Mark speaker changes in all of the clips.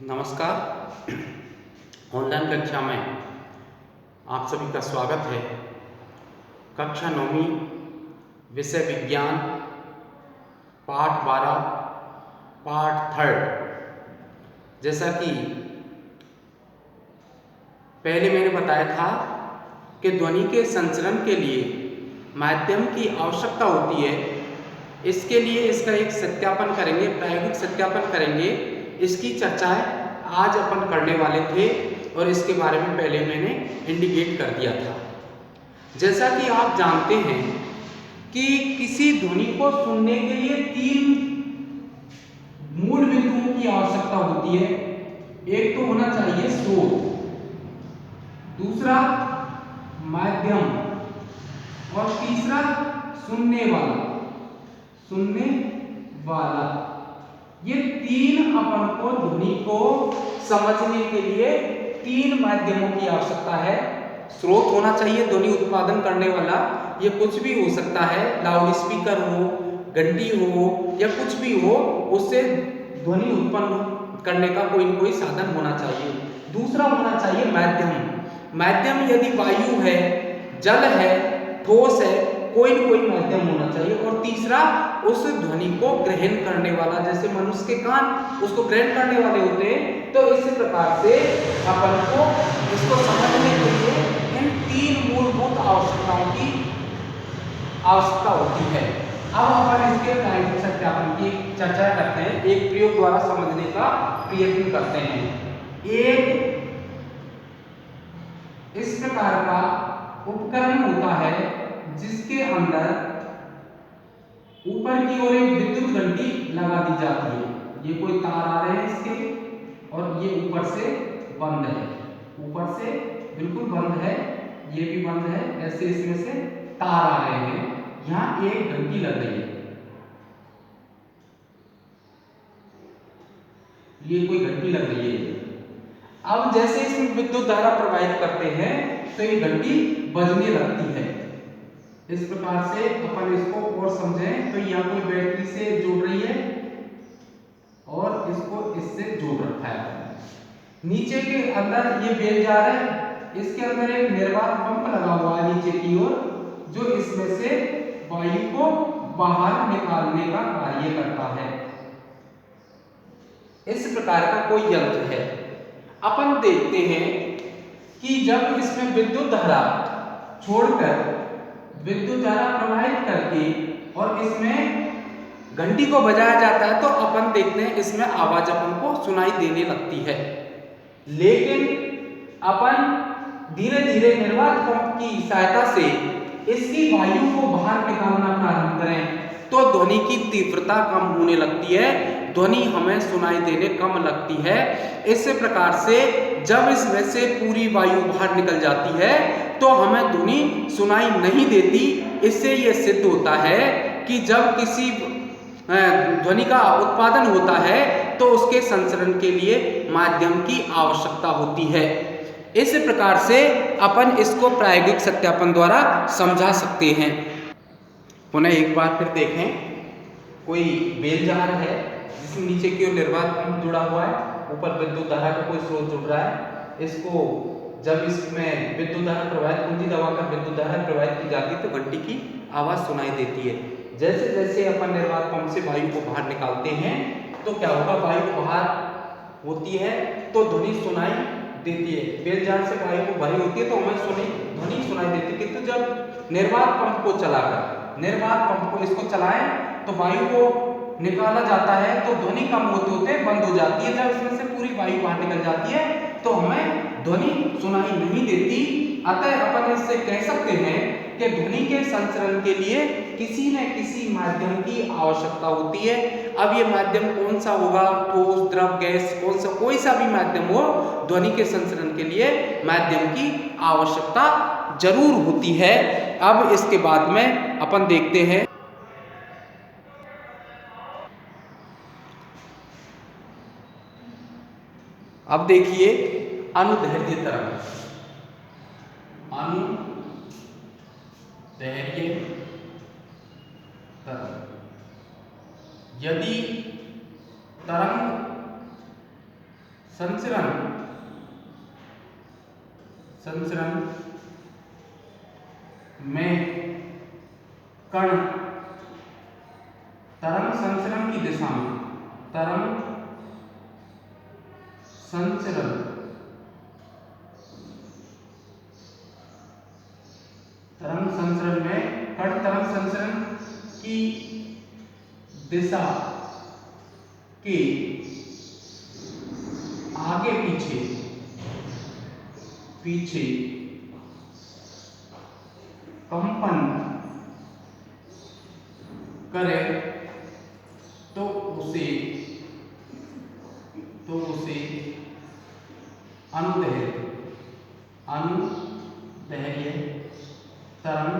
Speaker 1: नमस्कार। ऑनलाइन कक्षा में आप सभी का स्वागत है। कक्षा 9वीं विषय विज्ञान पाठ 12 पाठ 3। जैसा कि पहले मैंने बताया था कि ध्वनि के संचरण के लिए माध्यम की आवश्यकता होती है। इसके लिए इसका एक सत्यापन करेंगे, प्रायोगिक सत्यापन करेंगे। इसकी चर्चाएं आज अपन करने वाले थे और इसके बारे में पहले मैंने इंडिकेट कर दिया था। जैसा कि आप जानते हैं कि किसी ध्वनि को सुनने के लिए 3 मूल बिंदुओं की आवश्यकता होती है। एक तो होना चाहिए स्रोत, दूसरा माध्यम और तीसरा सुनने वाला। ये 3 अपन को ध्वनि को समझने के लिए 3 माध्यमों की आवश्यकता है। स्रोत होना चाहिए ध्वनि उत्पादन करने वाला, ये कुछ भी हो सकता है, लाउड स्पीकर हो, घंटी हो या कुछ भी हो, उससे ध्वनि उत्पन्न करने का कोई न कोई साधन होना चाहिए। दूसरा होना चाहिए माध्यम यदि वायु है, जल है, ठोस है, कोई न कोई माध्यम होना चाहिए। और तीसरा उस ध्वनि को ग्रहण करने वाला, जैसे मनुष्य के कान उसको ग्रहण करने वाले होते हैं। तो इस प्रकार से अपन को इसको समझने के लिए इन 3 मूलभूत आवश्यकताओं की आवश्यकता होती है। अब अपन इसके प्रायोगिक सत्यापन की चर्चा करते हैं, एक प्रयोग द्वारा समझने का प्रयत्न करते हैं। एक इस प्रकार का उपकरण होता है जिसके अंदर ऊपर की ओर एक विद्युत घंटी लगा दी जाती है। ये कोई तार आ रहे हैं इसके, और ये ऊपर से बंद है, ऊपर से बिल्कुल बंद है, ये भी बंद है। ऐसे इसमें से तार आ रहे हैं, यहां एक घंटी लग रही है। ये कोई घंटी लग रही है। अब जैसे इसमें विद्युत धारा प्रवाहित करते हैं तो ये घंटी बजने लगती है। इस प्रकार से अपन इसको और समझें तो यहाँ कोई बैटरी से जोड़ रही है और इसको इससे जोड़ रखा है। नीचे के अंदर ये बेल जा रहा है, इसके अंदर एक निर्वात पंप लगा हुआ है नीचे की ओर, जो इसमें से वायु को बाहर निकालने का कार्य करता है। इस प्रकार का कोई यंत्र है। अपन देखते हैं कि जब इसमें विद्युत धारा छोड़कर विद्युत धारा प्रवाहित करके और इसमें घंटी को बजाया जाता है तो अपन देखते हैं इसमें आवाज अपन को सुनाई देने लगती है। लेकिन अपन धीरे धीरे निर्वात पंप की सहायता से इसकी वायु को बाहर निकालना प्रारंभ करें तो ध्वनि की तीव्रता कम होने लगती है, ध्वनि हमें सुनाई देने कम लगती है। इस प्रकार से जब इसमें से पूरी वायु बाहर निकल जाती है तो हमें ध्वनि सुनाई नहीं देती। इससे यह सिद्ध होता है कि जब किसी ध्वनि का उत्पादन होता है तो उसके संचरण के लिए माध्यम की आवश्यकता होती है। इस प्रकार से अपन इसको प्रायोगिक सत्यापन द्वारा समझा सकते हैं। पुनः एक बार फिर देखें, कोई बेल जार है जिसमें नीचे की ओर निर्वात पंप जुड़ा हुआ है, ऊपर विद्युत धारा का कोई स्रोत जुड़ रहा है। इसको जब इसमें विद्युत धारा प्रवाहित, कुंजी दबाकर विद्युत धारा प्रवाहित की जाती है तो घंटी की आवाज सुनाई देती है। जैसे जैसे अपन निर्वात पंप से वायु को बाहर निकालते हैं तो क्या होगा, वायु बाहर होती है तो ध्वनि सुनाई देती है। बेल जार से वायु को भरी होती है तो हमें ध्वनि सुनाई देती है। किंतु जब निर्वात पंप को चलाकर निर्वात पंप को इसको चलाएं तो वायु को निकाला जाता है तो ध्वनि कम होते होते बंद हो जाती है। जब इसमें से पूरी वायु बाहर निकल जाती है तो हमें ध्वनि सुनाई नहीं देती। अतः अपन इससे कह सकते हैं कि ध्वनि के संचरण के लिए किसी न किसी माध्यम की आवश्यकता होती है। अब ये माध्यम कौन सा होगा, ठोस, द्रव, गैस, कौन सा, कोई सा भी माध्यम हो, ध्वनि के संचरण के लिए माध्यम की आवश्यकता जरूर होती है। अब इसके बाद में अपन देखते हैं, अब देखिए अनुदैर्ध्य तरंग। अनुदैर्ध्य तरंग, यदि तरंग संचरण में कण तरंग संचरण की दिशा में तरंग संचरण में कण तरंग संचरण की दिशा के आगे पीछे कंपन करे तो उसे अनुदैर्ध्य तरंग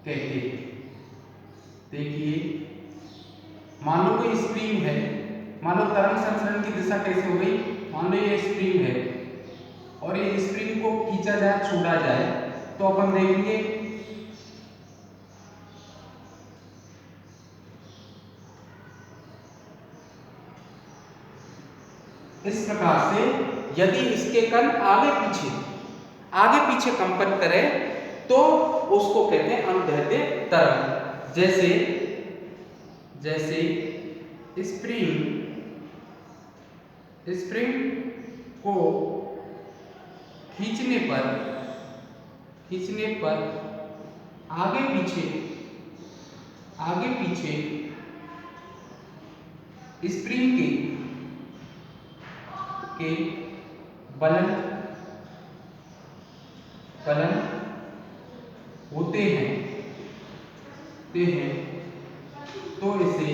Speaker 1: कहते हैं। देखिए, मान लो कोई स्प्रिंग है, मान लो तरंग संचरण की दिशा कैसे हो गई, मान लो ये स्प्रिंग है और ये स्प्रिंग को खींचा जाए, छोड़ा जाए, तो अपन देखेंगे इस प्रकार से यदि इसके कण आगे पीछे कंपन करे तो उसको कहते हैं अनुदैर्ध्य तरंग। जैसे स्प्रिंग को खींचने पर आगे पीछे स्प्रिंग के बलन होते हैं तो इसे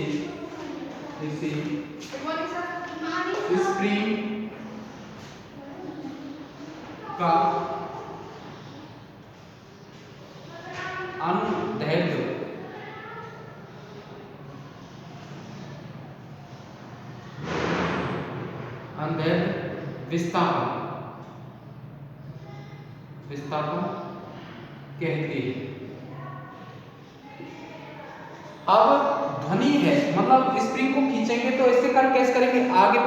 Speaker 1: स्प्रिंग का अनुदैर्ध्य विस्थापन कहते हैं। अब ध्वनि है, मतलब स्प्रिंग को खींचेंगे तो इसके कण कैसे करेंगे, आगे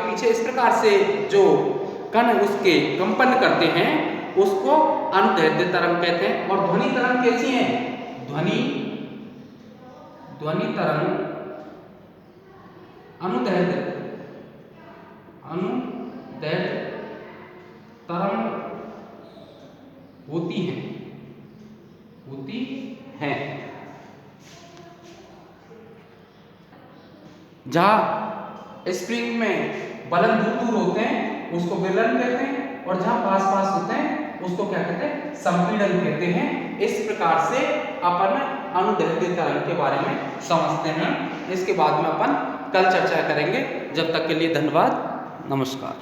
Speaker 1: पीछे इस प्रकार से जो कण उसके कंपन करते हैं उसको अनुदैर्ध्य तरंग कहते हैं। और ध्वनि तरंग कैसी है, ध्वनि तरंग अनुदैर्ध्य तरंग होती हैं। जहां स्प्रिंग में बलन दूर होते हैं उसको बेलन कहते हैं और जहां पास होते हैं उसको क्या कहते हैं, संपीड़न कहते हैं। इस प्रकार से अपन अनुदैर्ध्य तरंग के बारे में समझते हैं। इसके बाद में अपन कल चर्चा करेंगे। जब तक के लिए धन्यवाद, नमस्कार।